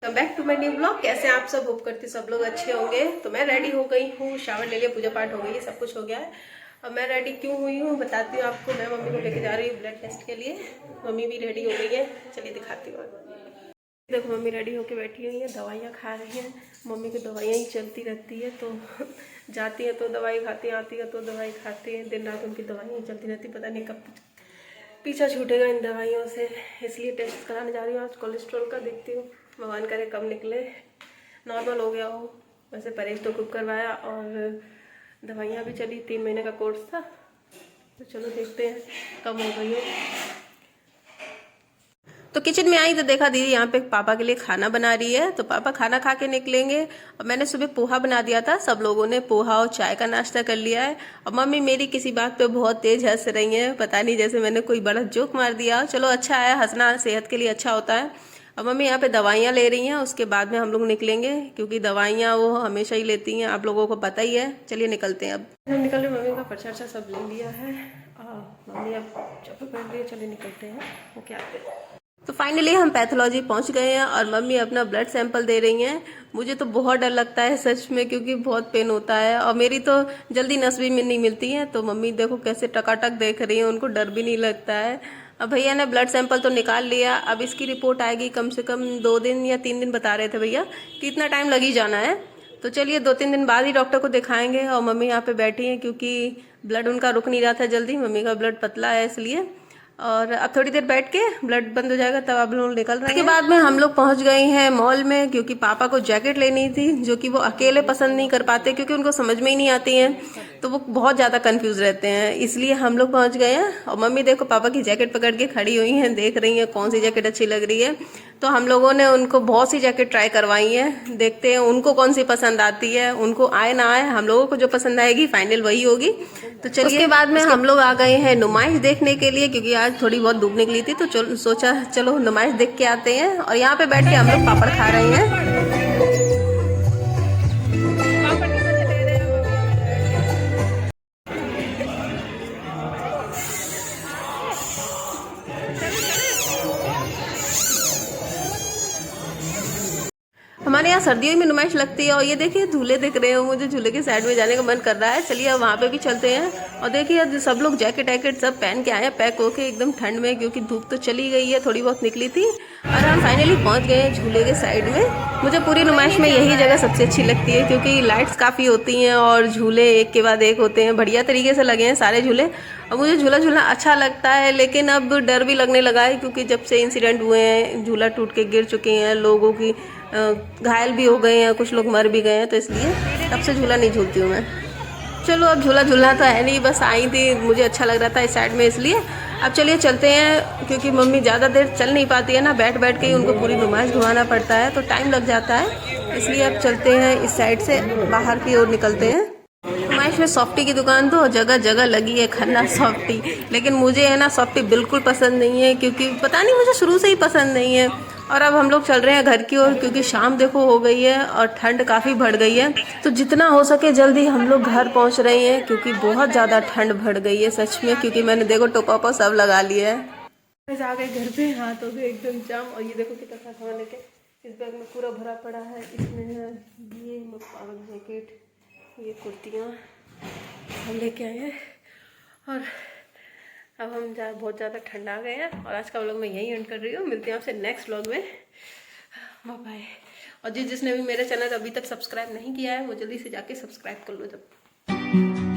Welcome back to my new blog. कैसे हैं आप सब? होप करती सब लोग अच्छे होंगे। तो मैं रेडी हो गई हूँ, शावर ले लिया, पूजा पाठ हो गई है, सब कुछ हो गया है। अब मैं रेडी क्यों हुई हूँ बताती हूँ आपको। मैं मम्मी को लेके जा रही हूँ ब्लड टेस्ट के लिए। मम्मी भी रेडी हो गई है, चलिए दिखाती हूँ। देखो मम्मी रेडी होके बैठी हुई है, दवाइयाँ खा रही हैं। मम्मी की दवाइयाँ ही चलती रहती है, तो जाती है तो दवाई खाती है, आती है तो दवाई खाती है। दिन रात उनकी दवाइयाँ चलती रहती, पता नहीं कब पीछा छूटेगा इन दवाइयों से। इसलिए टेस्ट कराने जा रही हूँ आज कोलेस्ट्रॉल का। देखती हूँ, भगवान करे कब निकले, नॉर्मल हो गया हो। वैसे परहेज तो खूब करवाया और दवाइयाँ भी चली, 3 महीने का कोर्स था। तो चलो देखते हैं कब हो गई हो। तो किचन में आई तो देखा दीदी यहाँ पे पापा के लिए खाना बना रही है। तो पापा खाना खा के निकलेंगे। और मैंने सुबह पोहा बना दिया था, सब लोगों ने पोहा और चाय का नाश्ता कर लिया है। और मम्मी मेरी किसी बात पे बहुत तेज हंस रही हैं, पता नहीं जैसे मैंने कोई बड़ा जोक मार दिया। चलो अच्छा है, हंसना सेहत के लिए अच्छा होता है। और मम्मी यहाँ पे दवाइयाँ ले रही हैं, उसके बाद में हम लोग निकलेंगे, क्योंकि दवाइयाँ वो हमेशा ही लेती हैं, आप लोगों को पता ही है। चलिए निकलते हैं। अब हम निकल रहे, मम्मी का पर्चा सब ले लिया है। मम्मी अब चप्पल पहन रही है, चलिए निकलते हैं। वो क्या आते हैं। तो फाइनली हम पैथोलॉजी पहुंच गए हैं और मम्मी अपना ब्लड सैंपल दे रही हैं। मुझे तो बहुत डर लगता है सच में, क्योंकि बहुत पेन होता है और मेरी तो जल्दी नस भी नहीं मिलती है। तो मम्मी देखो कैसे टकाटक देख रही है, उनको डर भी नहीं लगता है। अब भैया ने ब्लड सैंपल तो निकाल लिया, अब इसकी रिपोर्ट आएगी कम से कम 2 दिन या 3 दिन बता रहे थे भैया कि इतना टाइम लग ही जाना है। तो चलिए 2-3 दिन बाद ही डॉक्टर को दिखाएंगे। और मम्मी यहाँ पे बैठी हैं क्योंकि ब्लड उनका रुक नहीं रहा था जल्दी, मम्मी का ब्लड पतला है इसलिए। और अब थोड़ी देर बैठ के ब्लड बंद हो जाएगा तब आप लोग निकल रहे हैं। उसके बाद में हम लोग पहुंच गए हैं मॉल में, क्योंकि पापा को जैकेट लेनी थी, जो कि वो अकेले पसंद नहीं कर पाते क्योंकि उनको समझ में ही नहीं आती है। तो वो बहुत ज़्यादा कंफ्यूज रहते हैं, इसलिए हम लोग पहुंच गए हैं। और मम्मी देखो पापा की जैकेट पकड़ के खड़ी हुई हैं, देख रही हैं कौन सी जैकेट अच्छी लग रही है। तो हम लोगों ने उनको बहुत सी जैकेट ट्राई करवाई है, देखते हैं उनको कौन सी पसंद आती है। उनको आए ना आए, हम लोगों को जो पसंद आएगी फाइनल वही होगी। तो चलिए उसके बाद में हम लोग आ गए हैं नुमाइश देखने के लिए, क्योंकि आज थोड़ी बहुत धूप निकली थी। तो सोचा चलो नुमाइश देख के आते हैं। और यहाँ पे बैठ के हम लोग पापड़ खा रहे हैं। हमारे यहाँ सर्दियों में नुमाइश लगती है। और ये देखिए झूले दिख रहे हो, मुझे झूले के साइड में जाने का मन कर रहा है। चलिए अब वहाँ पे भी चलते हैं। और देखिए सब लोग जैकेट वैकेट सब पहन के आए हैं, पैक होके एकदम ठंड में, क्योंकि धूप तो चली गई है, थोड़ी बहुत निकली थी। और हम फाइनली पहुँच गए हैं झूले के साइड में। मुझे पूरी नुमाइश में यही जगह सबसे अच्छी लगती है, क्योंकि लाइट्स काफ़ी होती हैं और झूले एक के बाद एक होते हैं, बढ़िया तरीके से लगे हैं सारे झूले। और मुझे झूला झूलना अच्छा लगता है, लेकिन अब डर भी लगने लगा है, क्योंकि जब से इंसिडेंट हुए हैं, झूला टूट के गिर चुके हैं, लोगों की घायल भी हो गए हैं, कुछ लोग मर भी गए हैं। तो इसलिए तब से झूला नहीं झूलती हूँ मैं। चलो अब झूला झूलना तो है नहीं, बस आई थी, मुझे अच्छा लग रहा था इस साइड में, इसलिए अब चलिए चलते हैं। क्योंकि मम्मी ज़्यादा देर चल नहीं पाती है ना, बैठ बैठ के ही उनको पूरी नुमाइश घुमाना पड़ता है, तो टाइम लग जाता है। इसलिए अब चलते हैं इस साइड से, बाहर की ओर निकलते हैं। नुमाइश में सॉफ्टी की दुकान तो जगह जगह लगी है, खन्ना सॉफ्टी। लेकिन मुझे है ना सॉफ्टी बिल्कुल पसंद नहीं है, क्योंकि पता नहीं मुझे शुरू से ही पसंद नहीं है। और अब हम लोग चल रहे हैं घर की ओर, क्योंकि शाम देखो हो गई है और ठंड काफ़ी बढ़ गई है। तो जितना हो सके जल्दी हम लोग घर पहुंच रहे हैं, क्योंकि बहुत ज़्यादा ठंड बढ़ गई है सच में। क्योंकि मैंने देखो टोपा ओपा सब लगा लिया है। आ गए घर पे, हाथ हो गए एकदम जाम। और ये देखो कितना सामान लेके, इस बैग में पूरा भरा पड़ा है। इसमें है ये पावर जैकेट, ये कुर्तियाँ हम लेके आए हैं। और अब हम बहुत ज़्यादा ठंड आ गए हैं। और आज का व्लॉग मैं यहीं एंड कर रही हूँ, मिलते हैं आपसे नेक्स्ट व्लॉग में। Bye bye. और जिसने भी मेरा चैनल अभी तक सब्सक्राइब नहीं किया है, वो जल्दी से जाके सब्सक्राइब कर लो। जब